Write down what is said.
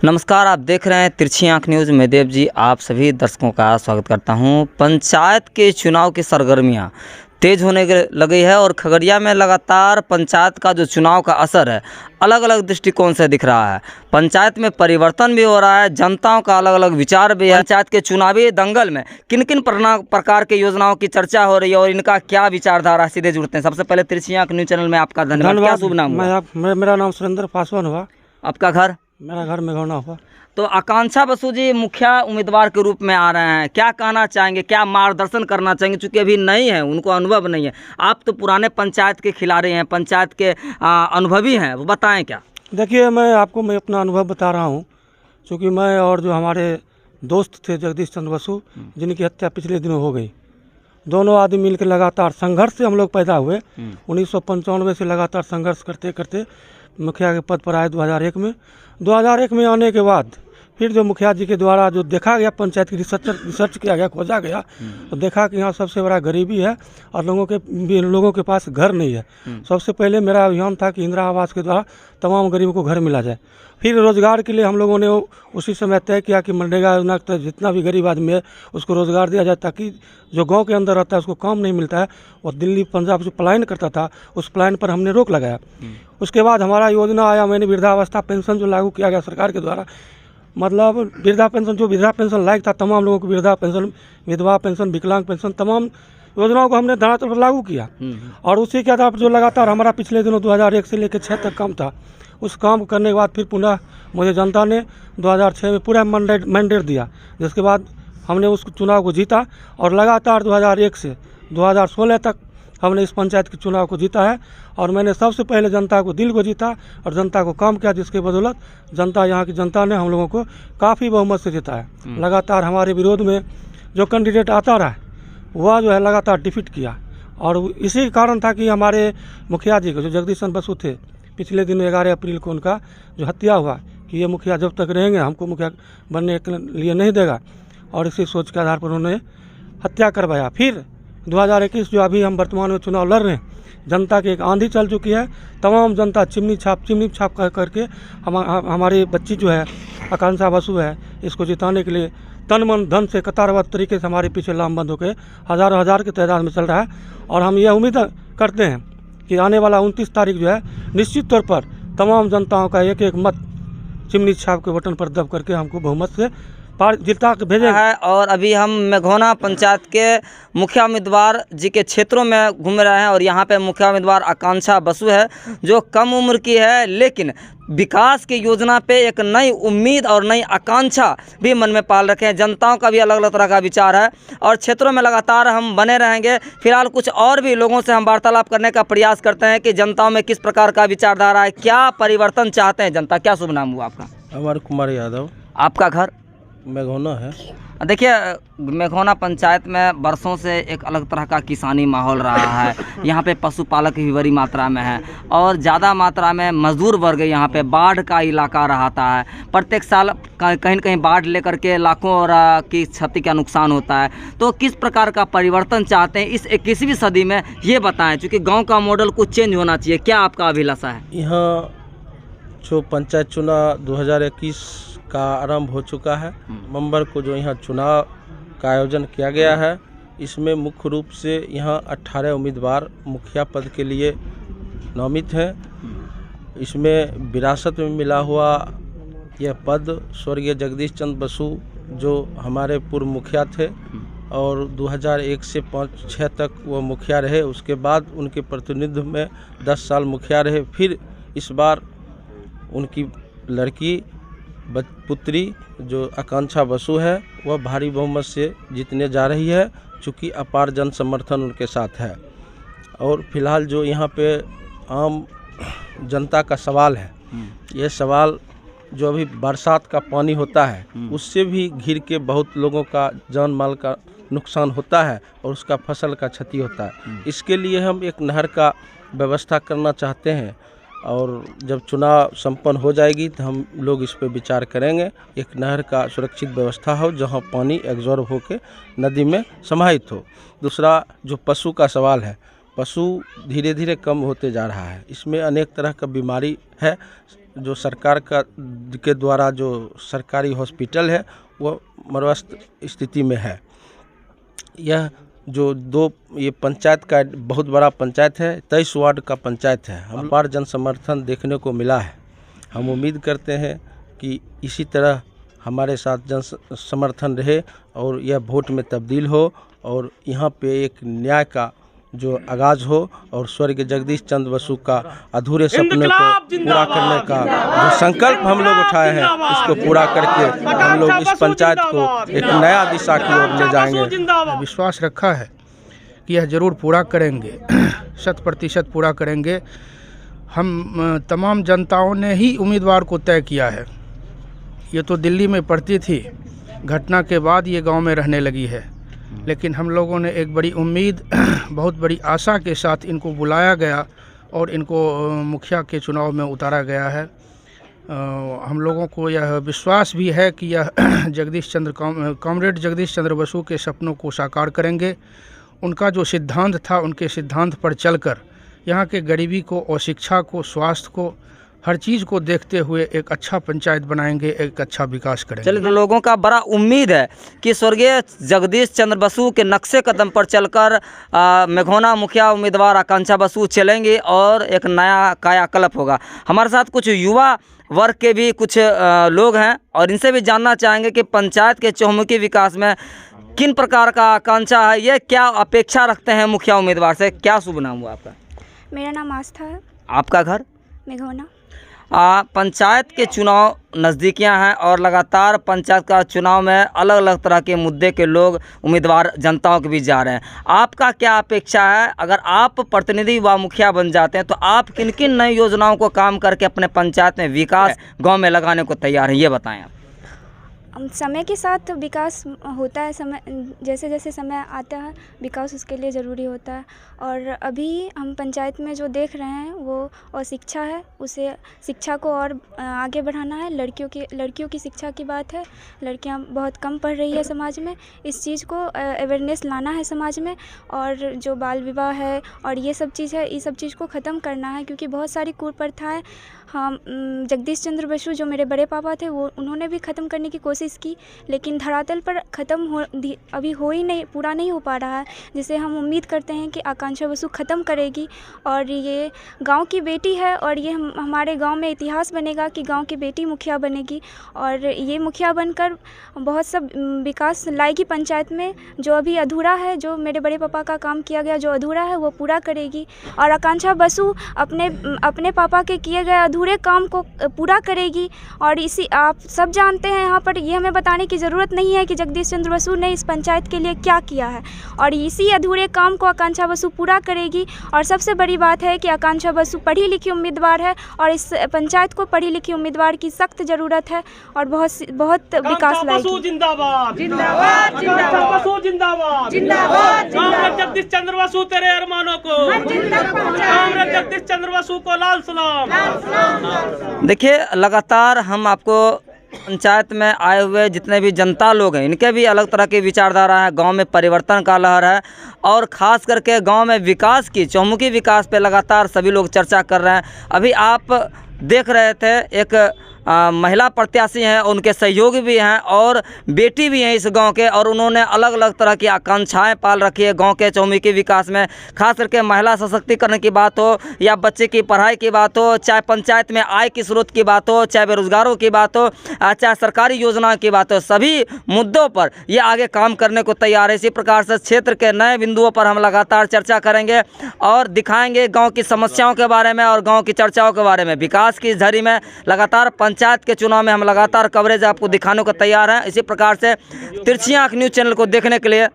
नमस्कार, आप देख रहे हैं तिरछी आंख न्यूज़ में। देव जी आप सभी दर्शकों का स्वागत करता हूं। पंचायत के चुनाव की सरगर्मियां तेज होने लगी है और खगड़िया में लगातार पंचायत का जो चुनाव का असर है अलग अलग दृष्टिकोण से दिख रहा है। पंचायत में परिवर्तन भी हो रहा है, जनताओं का अलग अलग विचार भी है। पंचायत के चुनावी दंगल में किन किन प्रकार के योजनाओं की चर्चा हो रही है और इनका क्या विचारधारा, सीधे जुड़ते हैं। सबसे पहले तिरछी आंख न्यूज़ चैनल में आपका धन्यवाद। क्या शुभ नाम हुआ? मेरा नाम सुरेंद्र पासवान हुआ। आपका घर? मेरा घर मेघौना हुआ। तो आकांक्षा बसु जी मुखिया उम्मीदवार के रूप में आ रहे हैं, क्या कहना चाहेंगे, क्या मार्गदर्शन करना चाहेंगे? चूँकि अभी नहीं है, उनको अनुभव नहीं है। आप तो पुराने पंचायत के खिलाड़ी हैं, पंचायत के अनुभवी हैं, वो बताएं क्या। देखिए, मैं अपना अनुभव बता रहा हूँ। क्योंकि मैं और जो हमारे दोस्त थे जगदीश चंद्र बसु, जिनकी हत्या पिछले दिनों हो गई, दोनों आदमी मिलकर लगातार संघर्ष से हम लोग पैदा हुए। 1995 से लगातार संघर्ष करते करते मुखिया के पद पर आए 2001 में। 2001 में आने के बाद फिर जो मुखिया जी के द्वारा जो देखा गया, पंचायत की रिसर्च किया गया, खोजा गया, तो देखा कि यहाँ सबसे बड़ा गरीबी है और लोगों के पास घर नहीं है। सबसे पहले मेरा अभियान था कि इंदिरा आवास के द्वारा तमाम गरीबों को घर मिला जाए। फिर रोज़गार के लिए हम लोगों ने उसी समय तय किया कि मनरेगा योजना के जितना भी गरीब आदमी है उसको रोज़गार दिया जाए, ताकि जो गांव के अंदर रहता है उसको काम नहीं मिलता है, और दिल्ली पंजाब से पलायन करता था, उस पलायन पर हमने रोक लगाया। उसके बाद हमारा योजना आया, मैंने वृद्धावस्था पेंशन जो लागू किया गया सरकार के द्वारा, मतलब वृद्धा पेंशन लायक था, तमाम लोगों को वृद्धा पेंशन, विधवा पेंशन, विकलांग पेंशन, तमाम योजनाओं को हमने धरातल पर लागू किया। और उसी के आधार पर जो लगातार हमारा पिछले दिनों 2001 से लेकर 6 तक काम था, उस काम करने के बाद फिर पुनः मुझे जनता ने 2006 में पूरा मैंडेट दिया, जिसके बाद हमने उस चुनाव को जीता और लगातार 2001 से 2016 तक हमने इस पंचायत के चुनाव को जीता है। और मैंने सबसे पहले जनता को दिल को जीता और जनता को काम किया, जिसके बदौलत यहाँ की जनता ने हम लोगों को काफ़ी बहुमत से जीता है। लगातार हमारे विरोध में जो कैंडिडेट आता रहा वह जो है लगातार डिफीट किया, और इसी कारण था कि हमारे मुखिया जी को, जो जगदीश चंद्र बसु थे, पिछले दिन 11 अप्रैल को उनका जो हत्या हुआ कि ये मुखिया जब तक रहेंगे हमको मुखिया बनने के लिए नहीं देगा, और इसी सोच के आधार पर उन्होंने हत्या करवाया। फिर 2021 जो अभी हम वर्तमान में चुनाव लड़ रहे हैं, जनता की एक आंधी चल चुकी है। तमाम जनता चिमनी छाप करके हमारी बच्ची जो है आकांक्षा बसु है, इसको जिताने के लिए तन मन धन से कतारबद्ध तरीके से हमारे पीछे लामबंद होकर हज़ार की तादाद में चल रहा है। और हम ये उम्मीद करते हैं कि आने वाला 29 तारीख जो है, निश्चित तौर पर तमाम जनताओं का एक एक मत चिमनी छाप के बटन पर दब करके हमको बहुमत से जिता के भेजा है। और अभी हम मेघौना पंचायत के मुखिया उम्मीदवार जी के क्षेत्रों में घूम रहे हैं और यहाँ पे मुखिया उम्मीदवार आकांक्षा बसु है, जो कम उम्र की है, लेकिन विकास की योजना पे एक नई उम्मीद और नई आकांक्षा भी मन में पाल रखे हैं। जनताओं का भी अलग अलग तरह का विचार है और क्षेत्रों में लगातार हम बने रहेंगे। फिलहाल कुछ और भी लोगों से हम वार्तालाप करने का प्रयास करते हैं कि जनताओं में किस प्रकार का विचारधारा है, क्या परिवर्तन चाहते हैं जनता। क्या शुभ नाम हुआ आपका? अमर कुमार यादव। आपका घर मेघौना है। देखिए, मेघौना पंचायत में बरसों से एक अलग तरह का किसानी माहौल रहा है। यहाँ पे पशुपालक भी बड़ी मात्रा में है और ज़्यादा मात्रा में मजदूर वर्ग यहाँ पे। बाढ़ का इलाका रहता है, प्रत्येक साल कहीं न कहीं बाढ़ लेकर के लाखों की क्षति का नुकसान होता है। तो किस प्रकार का परिवर्तन चाहते हैं इस 21वीं सदी में, ये बताएँ, चूँकि गाँव का मॉडल कुछ चेंज होना चाहिए। क्या आपका अभिलाषा है? यहाँ जो पंचायत चुनाव 2021 का आरंभ हो चुका है, नवंबर को जो यहाँ चुनाव का आयोजन किया गया है, इसमें मुख्य रूप से यहाँ 18 उम्मीदवार मुखिया पद के लिए नामित हैं। इसमें विरासत में मिला हुआ यह पद स्वर्गीय जगदीश चंद्र बसु, जो हमारे पूर्व मुखिया थे और 2001 से 5-6 तक वो मुखिया रहे। उसके बाद उनके प्रतिनिधित्व में 10 साल मुखिया रहे। फिर इस बार उनकी लड़की पुत्री जो आकांक्षा बसु है, वह भारी बहुमत से जीतने जा रही है, चूँकि अपार जन समर्थन उनके साथ है। और फिलहाल जो यहाँ पे आम जनता का सवाल है, ये सवाल जो अभी बरसात का पानी होता है उससे भी घिर के बहुत लोगों का जान माल का नुकसान होता है और उसका फसल का क्षति होता है। इसके लिए हम एक नहर का व्यवस्था करना चाहते हैं, और जब चुनाव संपन्न हो जाएगी तो हम लोग इस पर विचार करेंगे। एक नहर का सुरक्षित व्यवस्था हो जहां पानी एग्जॉर्ब होकर नदी में समाहित हो। दूसरा जो पशु का सवाल है, पशु धीरे धीरे कम होते जा रहा है। इसमें अनेक तरह का बीमारी है, जो सरकार के द्वारा जो सरकारी हॉस्पिटल है वो मरवस्त स्थिति में है। यह जो ये पंचायत का बहुत बड़ा पंचायत है, 23 वार्ड का पंचायत है। हम अपार जन समर्थन देखने को मिला है। हम उम्मीद करते हैं कि इसी तरह हमारे साथ जन समर्थन रहे और यह वोट में तब्दील हो और यहाँ पे एक न्याय का जो आगाज़ हो और स्वर्गीय जगदीश चंद्र बसु का अधूरे सपने को पूरा करने का जो संकल्प हम लोग उठाए हैं इसको पूरा करके हम लोग इस पंचायत को एक नया दिशा की ओर ले जाएंगे। विश्वास रखा है कि यह ज़रूर पूरा करेंगे, 100% पूरा करेंगे। हम तमाम जनताओं ने ही उम्मीदवार को तय किया है। ये तो दिल्ली में पढ़ती थी, घटना के बाद ये गांव में रहने लगी है, लेकिन हम लोगों ने एक बड़ी उम्मीद, बहुत बड़ी आशा के साथ इनको बुलाया गया और इनको मुखिया के चुनाव में उतारा गया है। हम लोगों को यह विश्वास भी है कि यह कॉमरेड जगदीश चंद्र बसु के सपनों को साकार करेंगे। उनका जो सिद्धांत था, उनके सिद्धांत पर चलकर यहाँ के गरीबी को और शिक्षा को, स्वास्थ्य को, हर चीज़ को देखते हुए एक अच्छा पंचायत बनाएंगे, एक अच्छा विकास करेंगे। चलिए, तो लोगों का बड़ा उम्मीद है कि स्वर्गीय जगदीश चंद्र बसु के नक्शे कदम पर चलकर मेघोना मुखिया उम्मीदवार आकांक्षा बसु चलेंगे और एक नया कायाकल्प होगा। हमारे साथ कुछ युवा वर्ग के भी कुछ लोग हैं और इनसे भी जानना चाहेंगे कि पंचायत के चहुमुखी विकास में किन प्रकार का आकांक्षा है, ये क्या अपेक्षा रखते हैं मुखिया उम्मीदवार से। क्या शुभ नाम हुआ आपका? मेरा नाम आस्था है। आपका घर? मेघोना। पंचायत के चुनाव नज़दीकियां हैं और लगातार पंचायत का चुनाव में अलग अलग तरह के मुद्दे के लोग उम्मीदवार जनताओं के बीच जा रहे हैं। आपका क्या अपेक्षा है? अगर आप प्रतिनिधि व मुखिया बन जाते हैं तो आप किन किन नई योजनाओं को काम करके अपने पंचायत में विकास गांव में लगाने को तैयार हैं, ये बताएं आप। समय के साथ विकास होता है, समय जैसे जैसे समय आता है विकास उसके लिए ज़रूरी होता है। और अभी हम पंचायत में जो देख रहे हैं वो और शिक्षा है, उसे शिक्षा को और आगे बढ़ाना है। लड़कियों की शिक्षा की बात है, लड़कियां बहुत कम पढ़ रही है समाज में, इस चीज़ को अवेयरनेस लाना है समाज में। और जो बाल विवाह है और ये सब चीज़ है, ये सब चीज़ को ख़त्म करना है, क्योंकि बहुत सारी कुप्रथाएँ हम जगदीश चंद्र बसु जो मेरे बड़े पापा थे वो उन्होंने भी ख़त्म करने की कोशिश की, लेकिन धरातल पर अभी हो ही नहीं, पूरा नहीं हो पा रहा है, जिसे हम उम्मीद करते हैं कि आकांक्षा बसु ख़त्म करेगी। और ये गांव की बेटी है और ये हमारे गांव में इतिहास बनेगा कि गांव की बेटी मुखिया बनेगी और ये मुखिया बनकर बहुत सब विकास लाएगी पंचायत में। जो अभी अधूरा है, जो मेरे बड़े पापा का काम किया गया जो अधूरा है वो पूरा करेगी। और आकांक्षा बसु अपने पापा के किए गए अधूरे काम को पूरा करेगी। और इसी आप सब जानते हैं, यहाँ पर ये हमें बताने की ज़रूरत नहीं है कि जगदीश चंद्र बसु ने इस पंचायत के लिए क्या किया है, और इसी अधूरे काम को आकांक्षा बसु पूरा करेगी। और सबसे बड़ी बात है कि आकांक्षा बसु पढ़ी लिखी उम्मीदवार है और इस पंचायत को पढ़ी लिखी उम्मीदवार की सख्त ज़रूरत है और बहुत विकास लाएगी। जिंदाबाद जिंदाबाद जिंदाबाद जिंदाबाद जिंदाबाद। कामरेड जगदीश चंद्र बसु तेरे अरमानों को, कामरेड जगदीश चंद्र बसु को लाल सलाम। देखिए, लगातार हम आपको पंचायत में आए हुए जितने भी जनता लोग हैं इनके भी अलग तरह की विचारधारा है। गांव में परिवर्तन का लहर है और ख़ास करके गांव में विकास की, चहुमुखी विकास पे लगातार सभी लोग चर्चा कर रहे हैं। अभी आप देख रहे थे एक महिला प्रत्याशी हैं, उनके सहयोगी भी हैं और बेटी भी हैं इस गांव के, और उन्होंने अलग अलग तरह की आकांक्षाएं पाल रखी है गांव के चहुमुखी विकास में। खास करके महिला सशक्तिकरण की बात हो या बच्चे की पढ़ाई की बात हो, चाहे पंचायत में आय की स्रोत की बात हो, चाहे बेरोजगारों की बात हो, चाहे सरकारी योजनाओं की बात हो, सभी मुद्दों पर ये आगे काम करने को तैयार है। इसी प्रकार से क्षेत्र के नए बिंदुओं पर हम लगातार चर्चा करेंगे और दिखाएंगे गाँव की समस्याओं के बारे में और गाँव की चर्चाओं के बारे में। विकास की झड़ी में लगातार पंचायत के चुनाव में हम लगातार कवरेज आपको दिखाने को तैयार हैं। इसी प्रकार से तिरछी आंख न्यूज़ चैनल को देखने के लिए